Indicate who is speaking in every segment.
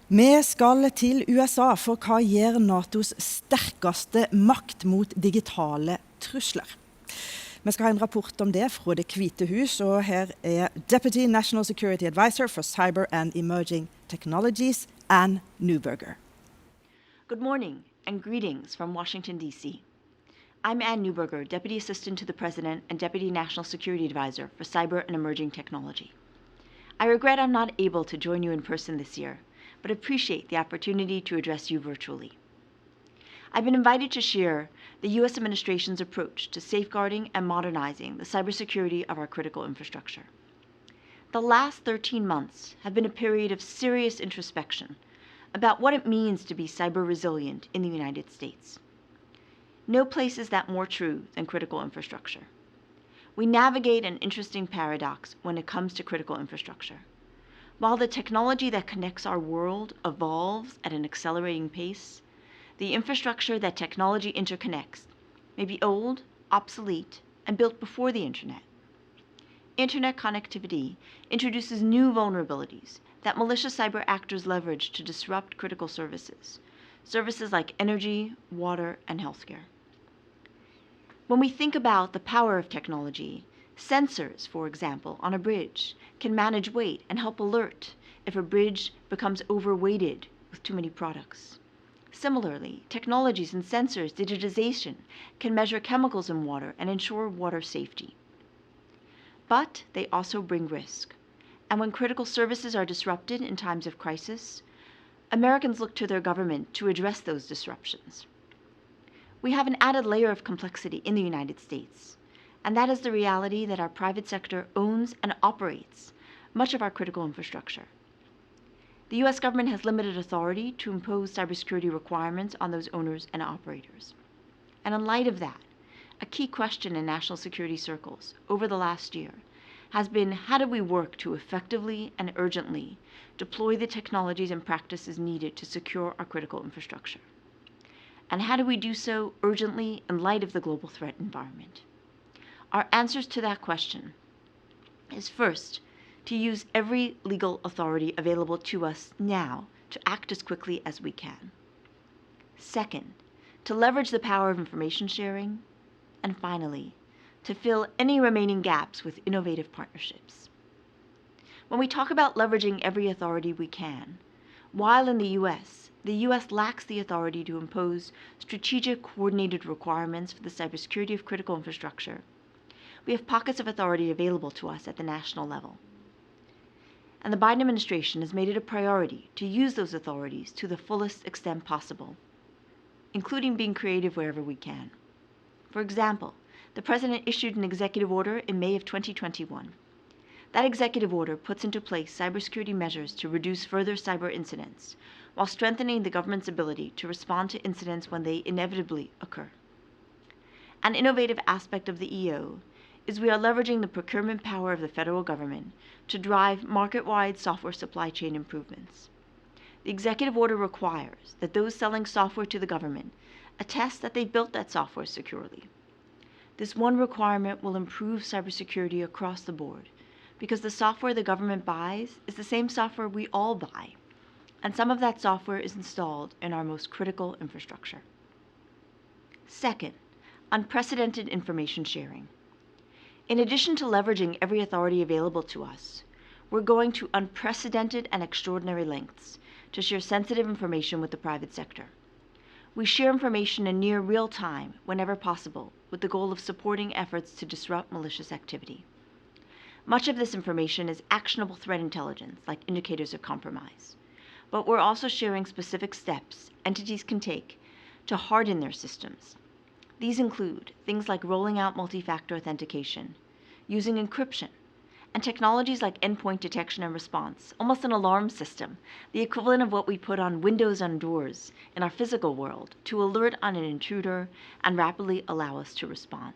Speaker 1: Vi skal til USA, for hva gjør NATOs sterkeste makt mot digitale trusler? Vi skal ha en rapport om det fra Det hvite hus, og her er Deputy National Security Advisor for Cyber and Emerging Technologies, Ann Neuberger.
Speaker 2: Good morning and greetings from Washington, D.C. I'm Ann Neuberger, Deputy Assistant to the President and Deputy National Security Advisor for Cyber and Emerging Technology. I regret I'm not able to join you in person this year, but appreciate the opportunity to address you virtually. I've been invited to share the U.S. administration's approach to safeguarding and modernizing the cybersecurity of our critical infrastructure. The last 13 months have been a period of serious introspection about what it means to be cyber resilient in the United States. No place is that more true than critical infrastructure. We navigate an interesting paradox when it comes to critical infrastructure. While the technology that connects our world evolves at an accelerating pace, the infrastructure that technology interconnects may be old, obsolete, and built before the internet. Internet connectivity introduces new vulnerabilities that malicious cyber actors leverage to disrupt critical services like energy, water, and healthcare. When we think about the power of technology, sensors, for example, on a bridge can manage weight and help alert if a bridge becomes overweighted with too many products. Similarly, technologies and sensors digitization can measure chemicals in water and ensure water safety. But they also bring risk. And when critical services are disrupted in times of crisis, Americans look to their government to address those disruptions. We have an added layer of complexity in the United States, and that is the reality that our private sector owns and operates much of our critical infrastructure. The U.S. government has limited authority to impose cybersecurity requirements on those owners and operators. And in light of that, a key question in national security circles over the last year has been, how do we work to effectively and urgently deploy the technologies and practices needed to secure our critical infrastructure? And how do we do so urgently in light of the global threat environment? Our answers to that question is, first, to use every legal authority available to us now to act as quickly as we can. Second, to leverage the power of information sharing. And finally, to fill any remaining gaps with innovative partnerships. When we talk about leveraging every authority we can, while in the U.S. lacks the authority to impose strategic coordinated requirements for the cybersecurity of critical infrastructure, we have pockets of authority available to us at the national level. And the Biden administration has made it a priority to use those authorities to the fullest extent possible, including being creative wherever we can. For example, the President issued an executive order in May of 2021. That executive order puts into place cybersecurity measures to reduce further cyber incidents, while strengthening the government's ability to respond to incidents when they inevitably occur. An innovative aspect of the EO is we are leveraging the procurement power of the federal government to drive market-wide software supply chain improvements. The executive order requires that those selling software to the government attest that they built that software securely. This one requirement will improve cybersecurity across the board because the software the government buys is the same software we all buy, and some of that software is installed in our most critical infrastructure. Second, unprecedented information sharing. In addition to leveraging every authority available to us, we're going to unprecedented and extraordinary lengths to share sensitive information with the private sector. We share information in near real time whenever possible with the goal of supporting efforts to disrupt malicious activity. Much of this information is actionable threat intelligence, like indicators of compromise. But we're also sharing specific steps entities can take to harden their systems. These include things like rolling out multi-factor authentication, using encryption, and technologies like endpoint detection and response, almost an alarm system, the equivalent of what we put on windows on doors in our physical world to alert on an intruder and rapidly allow us to respond.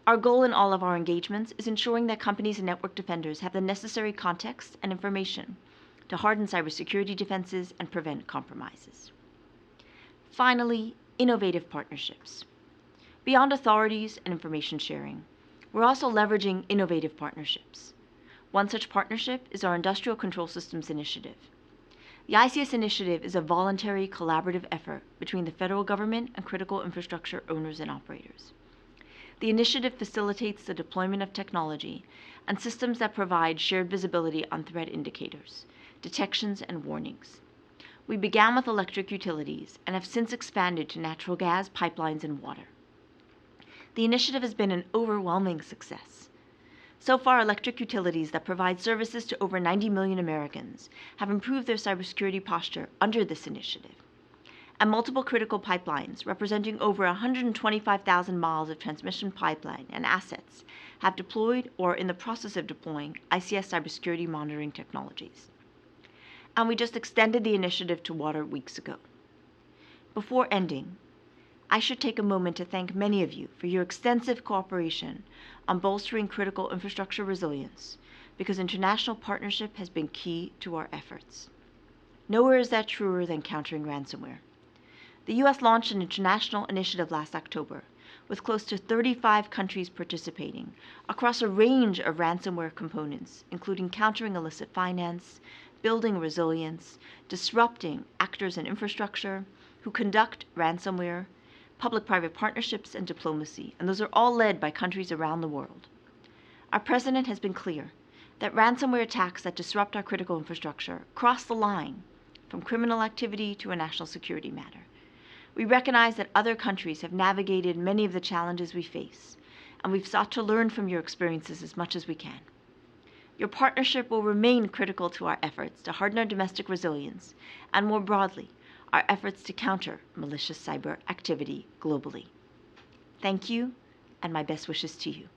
Speaker 2: Our goal in all of our engagements is ensuring that companies and network defenders have the necessary context and information to harden cybersecurity defenses and prevent compromises. Finally, innovative partnerships. Beyond authorities and information sharing, we're also leveraging innovative partnerships. One such partnership is our Industrial Control Systems Initiative. The ICS initiative is a voluntary collaborative effort between the federal government and critical infrastructure owners and operators. The initiative facilitates the deployment of technology and systems that provide shared visibility on threat indicators, detections, and warnings. We began with electric utilities and have since expanded to natural gas, pipelines, and water. The initiative has been an overwhelming success. So far, electric utilities that provide services to over 90 million Americans have improved their cybersecurity posture under this initiative. And multiple critical pipelines, representing over 125,000 miles of transmission pipeline and assets, have deployed or are in the process of deploying ICS cybersecurity monitoring technologies. And we just extended the initiative to water weeks ago. Before ending, I should take a moment to thank many of you for your extensive cooperation on bolstering critical infrastructure resilience, because international partnership has been key to our efforts. Nowhere is that truer than countering ransomware. The U.S. launched an international initiative last October, with close to 35 countries participating across a range of ransomware components, including countering illicit finance, building resilience, disrupting actors in infrastructure who conduct ransomware, public-private partnerships, and diplomacy, and those are all led by countries around the world. Our president has been clear that ransomware attacks that disrupt our critical infrastructure cross the line from criminal activity to a national security matter. We recognize that other countries have navigated many of the challenges we face, and we've sought to learn from your experiences as much as we can. Your partnership will remain critical to our efforts to harden our domestic resilience, and more broadly, our efforts to counter malicious cyber activity globally. Thank you, and my best wishes to you.